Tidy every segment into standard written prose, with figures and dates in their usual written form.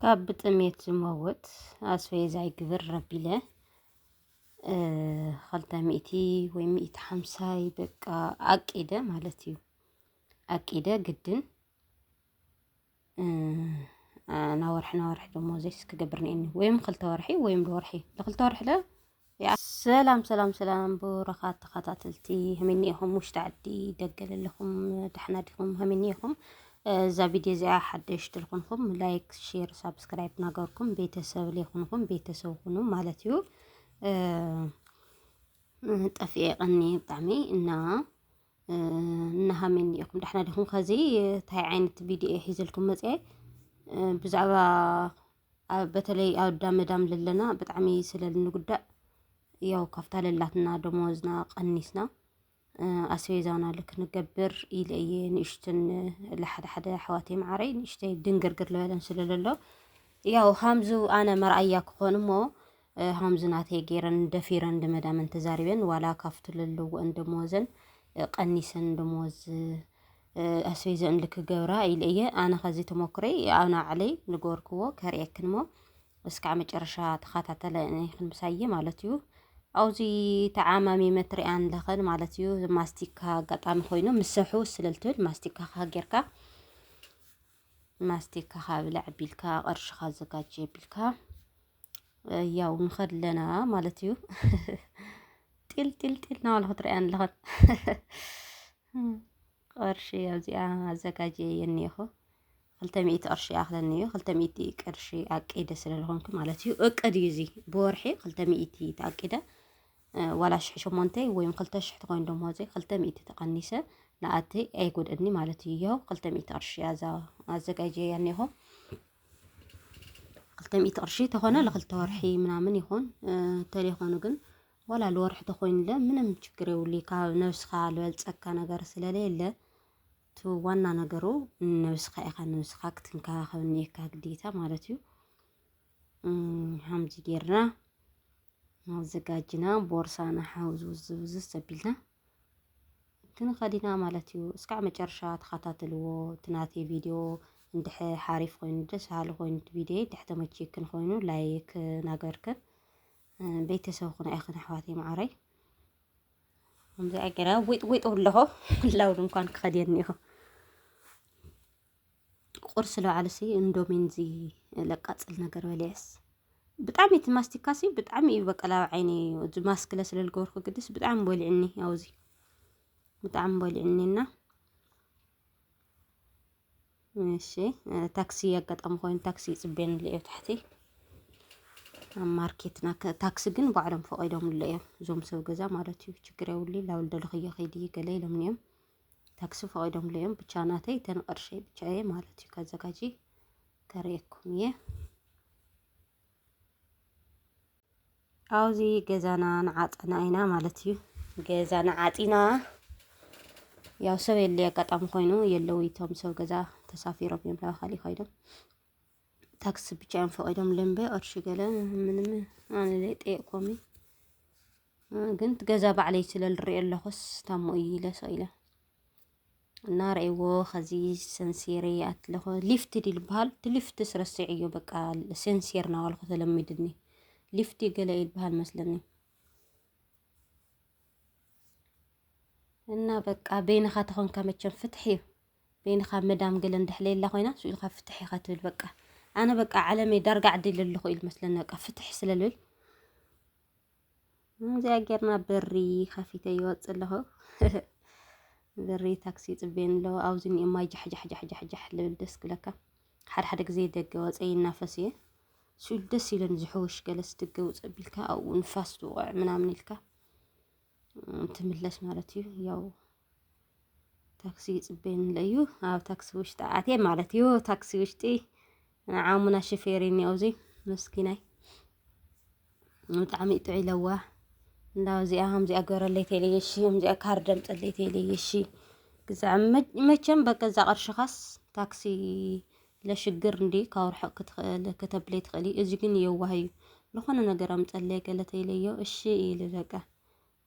ካብ ብጥሜት ዝመውት ኣስቤዛ ይግብር ረቢለ 200 ወይ 150 በቃ አቂደ ማለት እዩ። አቂደ ግድን ናወርሕ ደሞ ዘይስ ክገብር ነኒ ወይም 2 ወርሒ ወይም ለወርሒ ለ2 ወርሒ ለ ሰላም ብረኻት ተኸታተልቲ ህመኒኹም ውሽጢ ዓዲ ደገለለኹም ደሕና ዲኹም ህመኒኹም እዛ ቪድዮ እዚኣ ሓደሽ ትልኩንኩም ላይክ ሼር ሳብስክራይብ ናገርኩም ቤተሰብ ለይኹንኩም ቤተሰብ ሁኑ ማለት እዩ። ጠፍኤ ቀኒ ብጣዕሚ እና ሃመኒኹም ደሕና ዲኹም ከዚ ታይ ዓይነት ቪድዮ ሒዘልኩም መጽ ብዛዕባ በተለይ አዳመዳም ለለና ብጣዕሚ ስለልንጉዳእ ያው ካፍታ ለላትና ደሞዝና ቀኒስና ኣስቤዛና ልክ ንገብር ኢልየ ንእሽትን ለሓደ ኣሕዋተይ ማዕረይ ንእሽተይ ድንግርግር ልበለን ስለለሎ ያው ሃምዙ ኣነ መርኣያ ክኾን እሞ ሃምዙ ናተይ ገይረን ደፊረን እንደመዳመን ተዛሪበን ዋላ ካፍቱ ለለውአን ደሞዘን ቀኒሰን ደሞዝ ኣስቤዛን ልክ ገብራ ኢልየ ኣነ ከዚ ተሞክረይ ኣና ዓለይ ንገርክዎ ከርኤክን ሞ እስካዕ መጨረሻ ተኸታተለ ክንብሳየ ማለት እዩ። አውዚ ተዓማሚ መትሪያን ለኸን ማለት እዩ ማስቲካ አጋጣሚ ኮይኑ ምስሑ ስለልትብል ማስቲካ ጌርካ ማስቲካ ብላዕ ቢልካ ቅርሽኻ ዘጋጀ ቢልካ ያው ንኸድለና ማለት እዩ። ጢል ናዋልኹ ትሪያን ለኸን ቅርሺ ኣብዚኣ ኣዘጋጀ የኒኹ 200 ቅርሺ ኣኽለኒዮ 200 ቅርሺ አቂደ ስለልኾንኩ ማለት እዩ። እቅድ እዩ እዚ ብወርሒ 200 ተአቂደ ዋላ 800 ወይም 2000 ተኮይኑ ደሞ ዘይ 200 ተቀኒሰ ንኣተይ ኣይጎድእኒ ማለት እዩ። ያው 200 ቅርሺ ኣዘጋጀ ያኒኹ 200 ቅርሺ ተኾነ ለ2 ወርሒ ምናምን ይኹን ተለይኾኑ ግን ዋላ ለወርሒ ተኮይኑለ ምንም ችግር የውሊ ካብ ነብስኻ ልበልፀካ ነገር ስለሌለ ቱ ዋና ነገሩ ነብስኻ ኢኻ ነብስኻ ክትንከባኸብ እኒካ ግዴታ ማለት እዩ። ሃምዚ ጌርና አዘጋጅና ቦርሳና ሓውዝ ዘቢልና ክንኸዲና ማለት እዩ። እስካዕ መጨረሻ ተኸታተልዎ ትናቴ ቪድዮ እንድሕ ሓሪፍ ኮይኑ ደስ በሃሊ ኮይኑ ቪድዮ ድሕ ተመቺክን ኮይኑ ላይክ ናገርከን ቤተሰብ ኩና ኢኽን ኣሕዋተይ ማዕረይ ከምዚ ኣገራ ወይጥ ኣለኹ ላውድ እንኳን ክኸድየኒኹ ቁርስ ለባዕለሲ እንዶሚንዚ ለቃጽል ነገር በለየስ ብጣዕሚ እቲ ማስቲካሲ ብጣዕሚ እዩ በቃ ላብ ዓይኒ ማስክ ስለልገበርኩ ግድስ ብጣዕሚ በሊዕኒ ኣውዚ ብጣዕሚ በሊዕኒና እሺ ታክሲ አጋጣሚ ኮይኑ ታክሲ ጽቤን ለየ ታሕቲ ማርኬትና ታክሲ ግን ባዕሎም ፈቂዶም ለየ ዞም ሰብ ገዛ ማለት እዩ። ችግር የውሊ ላውልደልኽዮ ኸይዲ ገለ ኢሎምኒዮም ታክሲ ፈቂዶም ለዮም ብቻ ናተይ ተንቀርሸ ብቻ ማለት እዩ። ከዘጋጂ ከርየኩም እየ አውዚ ገዛና ንዓፀና ኢና ማለት እዩ። ገዛና ዓፂና ያው ሰብ የለ አጋጣሚ ኮይኑ የለው ይቶም ሰብ ገዛ ተሳፊሮም እዮም ናብ ካሊእ ኸይዶም ታክሲ ብቻ እዮም ፈቂዶም ለምበ ቅርሺ ገለ ምንም ኣነ ላይ ጠየቅኮም ግን ገዛ ባዕለይ ስለልሪኦ ኣለኹስ ታሞ እዩ ኢለ ሰኢለ እና ረእይዎ ከዚ ሰንሴር ኣትለኹ ሊፍት ዲል በሃል ሊፍት ስረስዕ እዩ በቃ ሰንሴር ናባልኩ ተለሚድኒ ሊፍት ገለ ይልበሃል መስለኒ እና በቃ በይንኻ ተኾንካ መቸም ፍትሕ እዩ በይንኻ መዳም ገለ እንድሕለየላ ኮይና ስኢልካ ፍትሕ ኢኻ ትብል በቃ ኣነ በቃ ዓለመይ ዳርጋ ዓዲለ ኣለኹ ኢል መስለኒ በቃ ፍትሕ ስለልብል እዚኣ ጌርና በሪ ከፊተ ይወፅእ ኣለኹ በሪ ታክሲ ጽቤን ሎ ኣውዚ ኒእማይ ጃሕ ልብል ደስ ክብለካ ሓደ ግዜ ደገ ወፀይ እናፈስ እየ ስኢሉ ደስ ኢለን ዝሕውሽ ገለስ ደገ ውፅእ ቢልካ ኣብኡ ንፋስ ትውቅዕ ምናምን ኢልካ ትምለስ ማለት እዩ። ያው ታክሲ ጽቤን ለዩ ኣብ ታክሲ ውሽጢ ኣትየ ማለት እዩ። ታክሲ ውሽጢ ዓሙና ሸፌር እኒአውዚ መስኪናይ ብጣዕሚ ጥዑይ ለዋህ እንዳውዚኣ ከምዚኣ ገበረለይ ተይለየሺ ከምዚኣ ካርድ ኣምፀለይ ተይለየሺ ግዛዕ መቸም በገዛ ቅርሽኻስ ታክሲ ለሽግር እንዲ ካብ ርሑቕ ከተብለይ ትኽእሊ እዚ ግን የዋህ እዩ ዝኾነ ነገር ኣምፀለይ ገለ ተይለዮ እሺ ኢሉ በቃ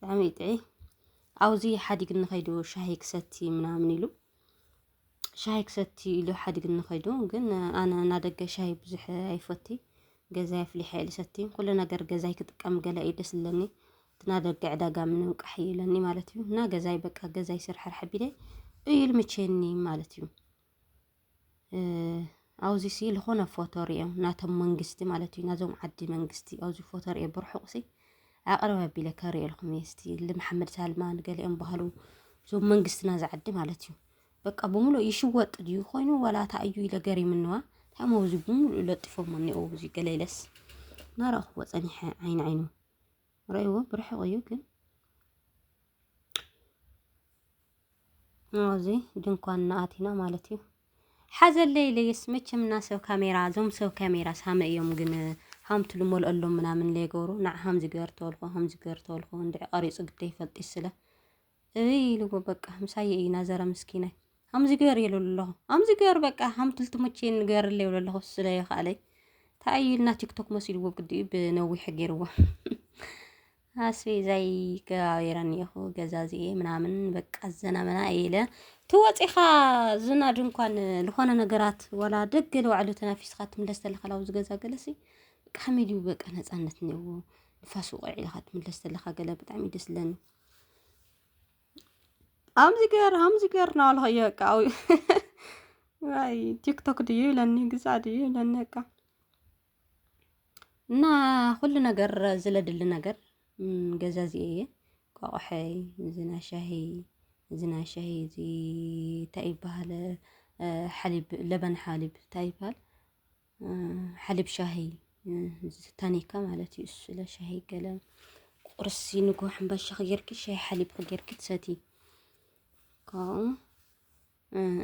ብጣዕሚ ጥዑይ ኣውዚ ሓዲግ ንኸይዱ ሻሂ ክሰቲ ምናምን ኢሉ ሻሂ ክሰቲ ኢሉ ሓዲግ ንኸይዱ ግን ኣነ እናደገ ሻሂ ብዙሕ ኣይፈቲ ገዛይ ኣፍሊሐ ኢሉ ሰቲ ኩሉ ነገር ገዛይ ክጥቀም ገለ እዩ ደስ ዝብለኒ ትናደገ ዕዳጋ ምንም ቃሕ ይብለኒ ማለት እዩ እና ገዛይ በቃ ገዛይ ስርሐር ሓቢለ እዩ ልምቸኒ ማለት እዩ ኣብዚ ሲ ዝኾነ ፎቶ ሪኦም ናቶም መንግስቲ ማለት እዩ ናዞም ዓዲ መንግስቲ ኣብዚ ፎቶ ሪኦ ብርሑቕሲ ኣቕረብ ኣቢለ ከሪኤልኩም እየ እስቲ ልመሓመድ ሳልማን ገሊኦም ባህሉ ዞም መንግስትና ዝዓዲ ማለት እዩ በቃ ብምሉእ ይሽወጥ ድዩ ኮይኑ ወላ ታእዩ ኢለ ገሪምንዋ ታሞ እዚ ብምሉእ ለጢፎም እኒኦ እዚ ገለይለስ ናረኽቦ ፀኒሐ ዓይኑ ረእይዎ ብርሑቕ እዩ ግን እዚ ድንኳን ናኣቲና ማለት እዩ ሓዘለይ ለይስ መቸምና ሰብ ካሜራ ዞም ሰብ ካሜራ ሳመ እዮም ግን ሃምቱ ልሞልአሎም ምናምን ለይገብሩ ናዕ ሃምዚ ገር ተወልኮ ሃምዚ ገር ተወልኮ እንድዕ ቀሪፁ ግደ ይፈልጥ ስለ ኢልዎ በቃ ምሳየ ኢና ዘረ ምስኪናይ ሃምዚ ገር የሉ ኣለኹ ሃምዚ ገር በቃ ሃምትልቲ መቸን ገር ለይብሉ ኣለኹ ስለ ይኻለይ ታይልና ቲክቶክ መሲልዎ ግዲ ብነዊሕ ገይርዎ ኣስቤዛይ ገባቢረኒ እኮ ገዛዚኤ ምናምን በቃ ዘናመና ኢለ ትወፂኻ ዝና ድንኳን ዝኾነ ነገራት ወላ ደገ ለዋዕሉ ተናፊስካ ትምለስ ተለኻ ላው ዝገዛ ገለሲ በቃ ከመይ በቃ ነፃነት እኒአዎ ንፋስ ውቕዕ ኢልካ ትምለስ ተለኻ ገለ ብጣዕሚ ደስ ዝብለኒ ሃምዚ ገር ናበልኸዮ በቃ ዋይ ቲክቶክ ድዩ ይብለኒ ግዛዕ ድዩ ይብለኒ በቃ እና ኩሉ ነገር ዝለድሊ ነገር ገዛዚኤ እየ ቋቑሐይ ዝና ሻሂ እዚ እንታይ ይበሃል ሓሊብ ለበን ሓሊብ እንታይ ይበሃል ሓሊብ ሻሂ ታኒካ ማለት እዩ ስለ ሻሂ ገለ ቁርሲ ንጎ ሕምባሻ ጌርኪ ሻሂ ሓሊብ ጌርኪ ትሰቲ ካው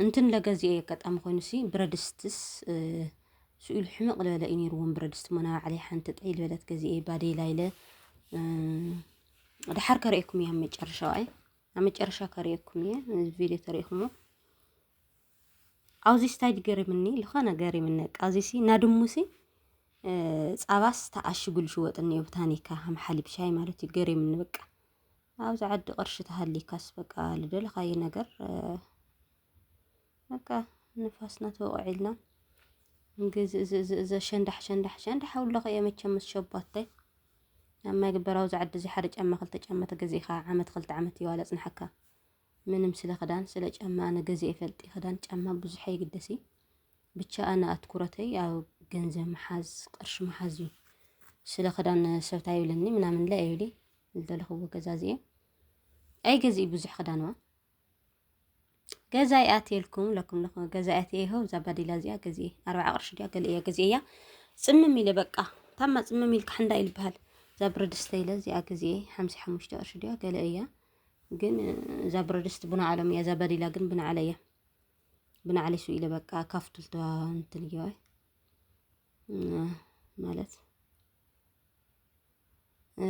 እንትን ለገዚኤ አጋጣሚ ኮይኑ ሲ ብረድስትስ ስኡል ሕምቕ ዝበለ እዩ ነይሩዎም ብረድስት መና ባዕለይ ሓንቲ ጠይ ዝበለት ገዚኤ ባዴላ ኢለ ድሓር ከሪአኩም እያ ኣብ መጨረሻ ከሪአኩም እየ ቪድዮ ተሪእኹሞ ኣብዚ ስታይድ ገሪምኒ ዝኾነ ገሪምኒ ኣብዚ ሲ ናድሙሲ ፃባስ ተኣሽጉሉ ሽወጥኒ እዩ ብታኒካ ሃም ሓሊብ ሻይ ማለት እዩ ገሪምኒ በቃ ኣብዚ ዓዲ ቅርሺ ተሃሊካስ በቃ ልደለኻዮ ነገር በቃ ንፋስና ተወቂዕልና ሸንዳሕ ውለኸ የመቸም ምስ ሸባታይ ኣማ ግበራው ዝዓዲ እዚ ሓደ ጫማ ክልተ ጫማ ተገዚእኻ ዓመት ክልተ ዓመት ይዋለ ጽንሐካ ምንም ስለ ክዳን ስለ ጫማ ኣነ ገዚእ ይፈልጥ ክዳን ጫማ ብዙሕ ይግደሲ ብቻ ኣነ ኣትኩረተይ ኣብ ገንዘብ መሓዝ ቅርሺ መሓዝ እዩ ስለ ክዳን ሰብታ ይብለኒ ምናምን ላ ይብሊ ዝደለኽዎ ገዛ እዚአ ኣይ ገዚእ ብዙሕ ክዳንዋ ገዛይ ኣትየልኩም ለኩም ገዛይ ኣትየ ሆ ዛባዲላ እዚኣ ገዚእ 40 ቅርሺ ድያ ገለ እያ ገዚእያ ጽምም ኢለ በቃ ታማ ጽምም ኢልካ ሕንዳ ይልብሃል ዛብረድስተ ኢለ እዚኣ ገዚእ 55 ቅርሺ ድያ ገለ እያ ግን ዛብረድስት ቡና ዓለም እያ ዛባዲላ ግን ቡና ዓለያ ቡና ዓለይ ሱ ኢለ በቃ ካፍቱልታ እንትን ይዋይ ማለት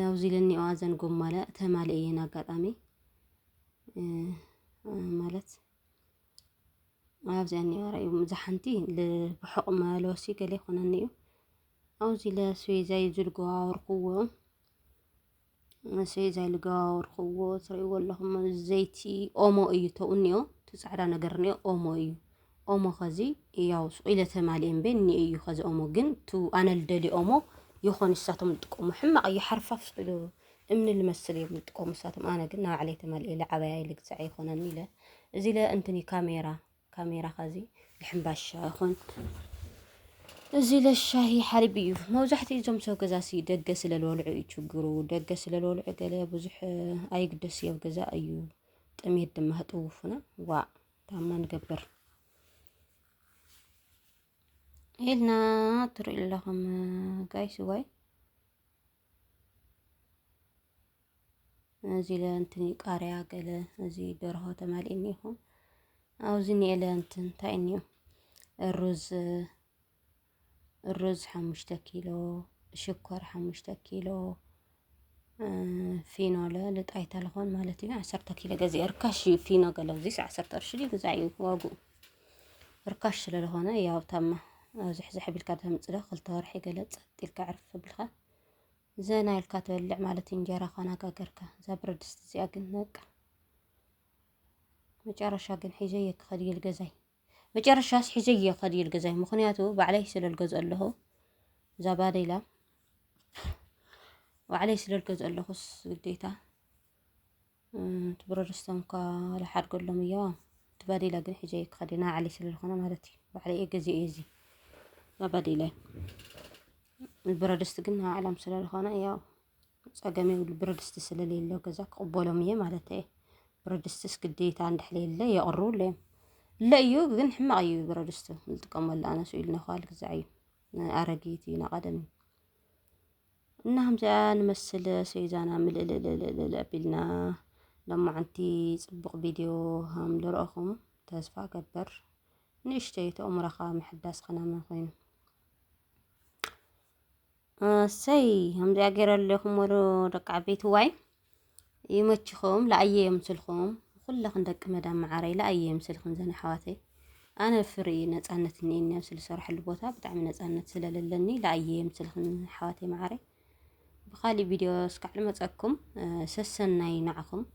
ኣብዚ ለኒኦ ኣዘን ጎማለ ተማለ እየን አጋጣሚ ማለት ኣብዚ እኒኦ ራእዩ ዝሓንቲ ልብሕቕ መለወሲ ገለ ይኾነኒ እዩ ኣብዚ ለስዌዛይ ዝልገዋወርክዎ ስዌዛይ ልገዋወርክዎ ትሪእዎ ኣለኹም ዘይቲ ኦሞ እዩ ተው እኒኦ ፃዕዳ ነገር እኒኦ ኦሞ እዩ ኦሞ ኸዚ ያው ኢለ ተማሊአን እምበን እኒኦ እዩ ኸዚ ኦሞ ግን ቱ ኣነ ልደሊ ኦሞ ይኾን ንሳቶም ዝጥቀሙ ሕማቕ እዩ ሓርፋፍ ኢሉ እምኒ ልመስል እዮም ዝጥቀሙ ንሳቶም ኣነ ግን ናብ ባዕለይ ተማሊአ ለዓበያ ልግዛዕ ይኾነኒ ኢለ እዚ ለእንትኒ ካሜራ ኸዚ ልሕምባሻ ይኹን እዚ ለሻሂ ሓሊብ እዩ መብዛሕትኡ እዞም ሰብ ገዛሲ ደገ ስለ ልበልዑ እዩ ችግሩ ደገ ስለ ልበልዑ ገለ ብዙሕ ኣይግደስ ኣብ ገዛ እዩ ጥሜት ድማ ህጥውፉና ዋ ታማ ንገበር ኢልና ትሪኡ ኣለኹም ጋይስ ዋይ እዚ ለእንትኒ ቃርያ ገለ እዚ ደርሆ ተማሊእኒ ኢኹም ኣብዚ ኒኤለ እንትን እንታይ እኒኦ ሩዝ 5 ኪሎ ሽኮር 5 ኪሎ ፊኖ ለጣይታ ለኾን ማለት እዩ 10 ኪሎ ገዚእ ርካሽ ፊኖ ገለ እዚ 10 ቅርሺ ድዩ ግዛዕ እዩ ዋጉ ርካሽ ስለ ዝኾነ ያው ታማ ኣብዚ ሕቢልካ ተምፅለ 2 ወርሒ ገለ ጸጥ ኢልካ ዕርፍ ብልካ ዘና ኢልካ ትበልዕ ማለት እንጀራ ኾና ጋገርካ እዛ ብረድስት እዚኣ ግን በቃ መጨረሻ ግን ሒዘ የክኸድየል ገዛይ መጨረሻስ ሒዘየ ከዲል ገዛይ ምክንያቱ ባዕለይ ስለልገዝ ኣለኹ ዛባዴላ ባዕለይ ስለልገዝ ኣለኹስ ግዴታ ትብረድስቶም ካ ለሓድገሎም እያ ትባዴላ ግን ሒዘየ ከዲና ዓለይ ስለልኾነ ማለት እዩ ባዕለይ ገዚ እዚ ዛባዴላ البرادست قلنا على مسلا الخانة يا صقمي والبرادست سلالي اللي وكذا قبولهم يه مالته برادست قديت عند حليل لا يقروا لي لا يو قن حما أيو برادست نتقام ولا أنا سئلنا خالك زعيم أرقيتي نقدم إنهم جاء نمثل سيزانا من قبلنا لما عنتي صبغ فيديو هم لرأخهم تاسفا كبر نشتيت أمر خام حداس خنا ما خين سي هم دي أجر لكم ورو ركع بيت واي يمتشخهم لأي يمسلخهم كل خندق مدام معاري لأي يمسلخهم زين حواتي أنا فري نتعنتني إني أمسل صراح البوتا بتعمل نتعنت سلالني لأي يمسلخهم حواتي معاري بخالي فيديو سكع لما تأكم سسناي نعكم